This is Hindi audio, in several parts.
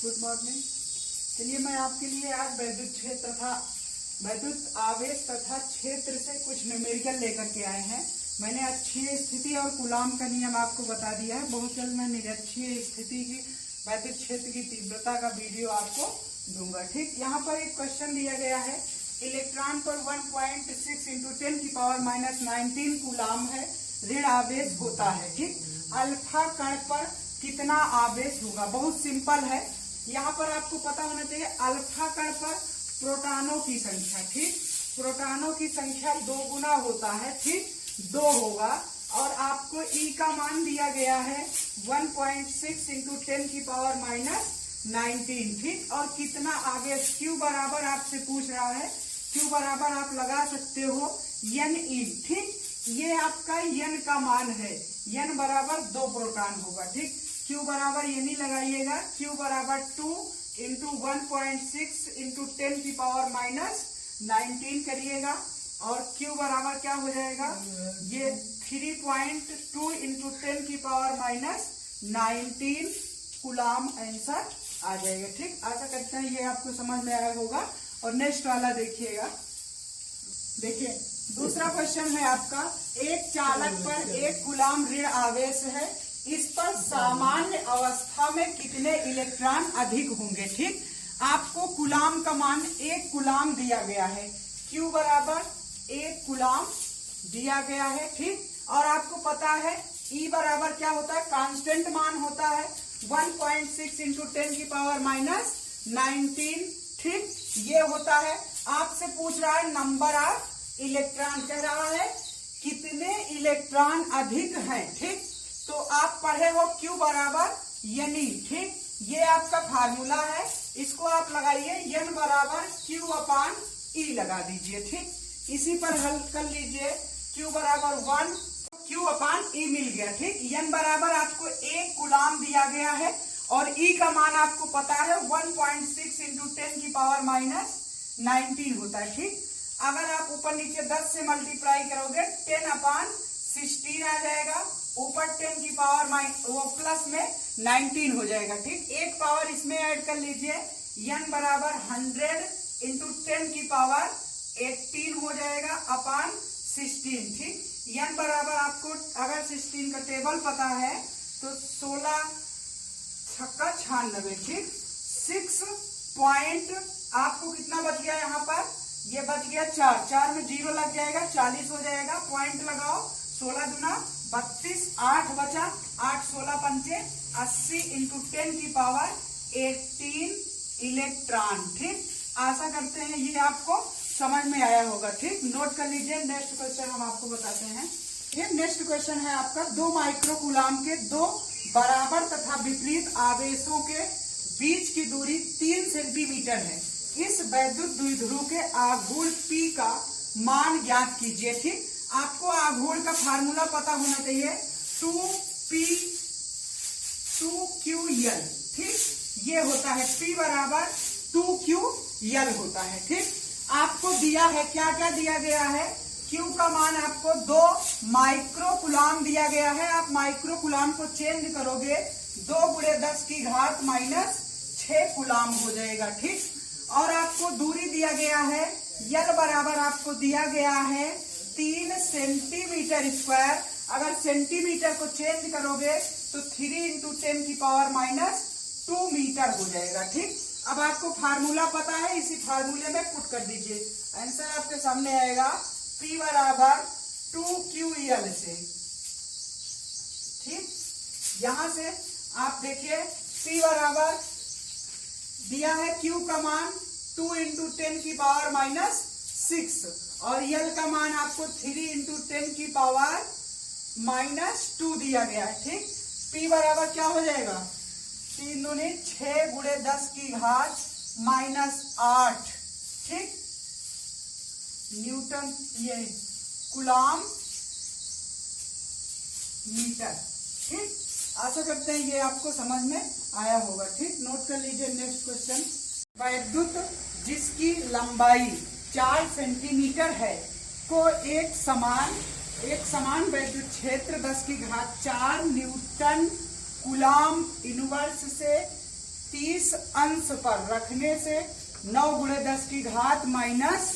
Good morning. चलिए मैं आपके लिए आज वैद्युत आवेश तथा क्षेत्र से कुछ न्यूमेरिकल लेकर के आए हैं। मैंने अक्षीय स्थिति और कूलाम का नियम आपको बता दिया है। बहुत जल्द मैं निरक्षीय स्थिति की वैद्युत क्षेत्र की तीव्रता का वीडियो आपको दूंगा। ठीक, यहाँ पर एक क्वेश्चन दिया गया है। इलेक्ट्रॉन पर 1.6 × 10⁻⁻19 कूलाम है, ऋण आवेश होता है। ठीक, अल्फा कण पर कितना आवेश होगा? बहुत सिंपल है। यहाँ पर आपको पता होना चाहिए अल्फा कण पर प्रोटॉनों की संख्या। ठीक, प्रोटॉनों की संख्या 2 गुना होता है। ठीक, 2 होगा। और आपको ई का मान दिया गया है 1.6 × 10⁻⁻19। ठीक, और कितना आवेश क्यू बराबर आपसे पूछ रहा है। क्यू बराबर आप लगा सकते हो एन ई। ठीक, ये आपका एन का मान है। एन बराबर 2 प्रोटॉन होगा। ठीक, क्यू बराबर ये नहीं लगाइएगा। क्यू बराबर 2 × 1.6 × 10⁻⁻19 करिएगा और क्यू बराबर क्या हो जाएगा? ये 3.2 × 10⁻⁻19 कूलाम आंसर आ जाएगा। ठीक, आशा करते हैं ये आपको समझ में आया होगा। और नेक्स्ट वाला देखिएगा। देखिए दूसरा क्वेश्चन है आपका, एक चालक पर 1 कूलाम ऋण आवेश है, इस पर सामान्य अवस्था में कितने इलेक्ट्रॉन अधिक होंगे? ठीक, आपको कूलाम का मान 1 कूलाम दिया गया है। क्यू बराबर 1 कूलाम दिया गया है। ठीक, और आपको पता है ई बराबर क्या होता है? कांस्टेंट मान होता है 1.6 × 10⁻⁻19। ठीक, ये होता है। आपसे पूछ रहा है नंबर ऑफ इलेक्ट्रॉन, कह रहा है कितने इलेक्ट्रॉन अधिक हैं। ठीक, तो आप पढ़े हो क्यू बराबर यानी। ठीक, ये आपका फार्मूला है, इसको आप लगाइए। एन बराबर Q/E लगा दीजिए। ठीक, इसी पर हल कर लीजिए। Q बराबर 1 Q/E मिल गया। ठीक, एन बराबर आपको 1 कूलाम दिया गया है और ई का मान आपको पता है 1.6 × 10⁻⁻19 होता है। ठीक, अगर आप ऊपर नीचे 10 से मल्टीप्लाई करोगे 10/16 आ जाएगा। ऊपर 10 की पावर वो प्लस में 19 हो जाएगा। ठीक, एक पावर इसमें ऐड कर लीजिए। n बराबर 100 × 10⁻18 हो जाएगा अपॉन 16। ठीक, n बराबर आपको अगर 16 का टेबल पता है तो 16 छक्का 96। ठीक, 6 पॉइंट आपको कितना बच गया? यहाँ पर ये बच गया 4 में 0 लग जाएगा, 40 हो जाएगा। पॉइंट लगाओ, 16 दूना 32, 8 बचा, 8 16 पंचे 80 × 10⁻18 इलेक्ट्रॉन। ठीक, आशा करते हैं ये आपको समझ में आया होगा। ठीक, नोट कर लीजिए। नेक्स्ट क्वेश्चन हम आपको बताते हैं। ये नेक्स्ट क्वेश्चन है आपका, 2 माइक्रो कूलाम के 2 बराबर तथा विपरीत आवेशों के बीच की दूरी 3 सेंटीमीटर है। इस वैद्युत द्विध्रुव के आघूर्ण P का मान ज्ञात कीजिए। ठीक, आपको आघूर्ण का फार्मूला पता होना चाहिए 2P2QL। ठीक, ये होता है P बराबर 2QL होता है। ठीक, आपको दिया है क्या क्या दिया गया है? Q का मान आपको 2 माइक्रो कूलाम दिया गया है। आप माइक्रो कूलाम को चेंज करोगे 2 × 10⁻⁻6 कूलाम हो जाएगा। ठीक, और आपको दूरी दिया गया है L बराबर आपको दिया गया है 3 सेंटीमीटर स्क्वायर। अगर सेंटीमीटर को चेंज करोगे तो 3 × 10⁻2 मीटर हो जाएगा। ठीक, अब आपको फार्मूला पता है, इसी फार्मूले में पुट कर दीजिए। आंसर आपके सामने आएगा P बराबर 2QL से। ठीक, यहां से आप देखिए P बराबर दिया है Q का मान 2 × 10⁻6 और L का मान आपको 3 × 10⁻2 दिया गया है। ठीक, P बराबर क्या हो जाएगा? 3 दूनी 6 × 10⁻8। ठीक, न्यूटन ये कूलाम मीटर। ठीक, आशा करते हैं ये आपको समझ में आया होगा। ठीक, नोट कर लीजिए। नेक्स्ट क्वेश्चन, वैद्युत जिसकी लंबाई 4 सेंटीमीटर है को एक समान वैद्युत क्षेत्र 10⁴ न्यूटन कूलाम इनवर्स से 30 अंश पर रखने से 9 गुणे 10 की घात माइनस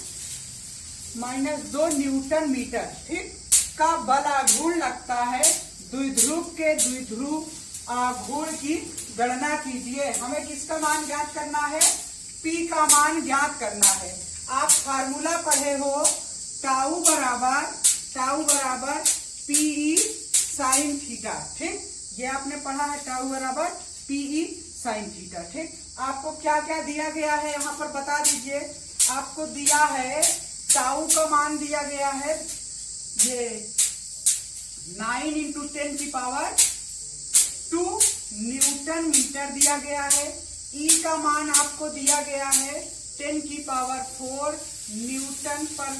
2 न्यूटन मीटर, ठीक, का बल आघूर्ण लगता है। द्विध्रुव के द्विध्रुव आघूर्ण की गणना कीजिए। हमें किसका मान ज्ञात करना है? P का मान ज्ञात करना है। आप फार्मूला पढ़े हो, टाउ बराबर PE साइन थीटा, ठीक, ये आपने पढ़ा है, टाउ बराबर PE साइन थीटा, ठीक। आपको क्या क्या दिया गया है यहाँ पर बता दीजिए। आपको दिया है टाउ का मान दिया गया है ये 9 × 10 की पावर 2 न्यूटन मीटर दिया गया है। ई का मान आपको दिया गया है 10 की पावर 4 न्यूटन पर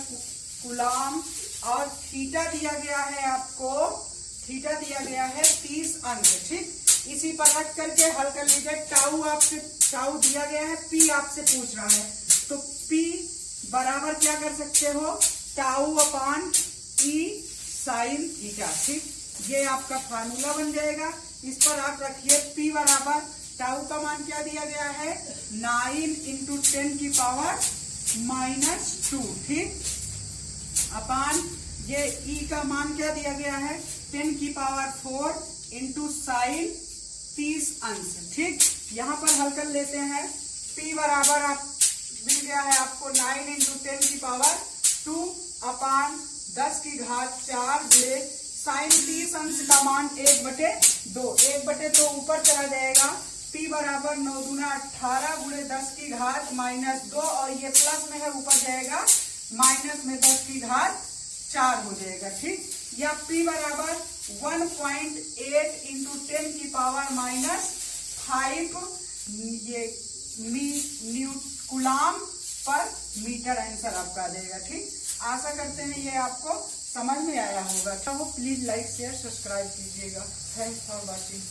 कूलम, और थीटा दिया गया है आपको, थीटा दिया गया है 30 अंश, ठीक। इसी पर हट करके हल कर लीजिए। टाउ दिया गया है, पी आपसे पूछ रहा है, तो पी बराबर क्या कर सकते हो? टाउ अपॉन ई साइन थीटा, ठीक। ये आपका फार्मूला बन जाएगा। इस पर आप रखिए पी बराबर, टाउ का मान क्या दिया गया है? 9 × 10 की पावर -2, ठीक, अपान ये ई का मान क्या दिया गया है? 10 की पावर 4 × साइन 30 अंश, ठीक। यहाँ पर हल कर लेते हैं। P बराबर आप मिल गया है आपको 9 × 10 की पावर 2 अपान 10 की घात 4 गुणे साइन 30 अंश का मान 1/2, 1/2 ऊपर चला जाएगा। P बराबर 9 दूना 18 गुणे 10 की घात -2, और ये प्लस में है, ऊपर जाएगा माइनस में 10 की घात 4 हो जाएगा, ठीक। या P बराबर 1.8 × 10 की पावर -5 ये कूलम पर मीटर आंसर आपका आ जाएगा, ठीक। आशा करते हैं ये आपको समझ में आया होगा। तो प्लीज लाइक शेयर सब्सक्राइब कीजिएगा। Thanks for watching.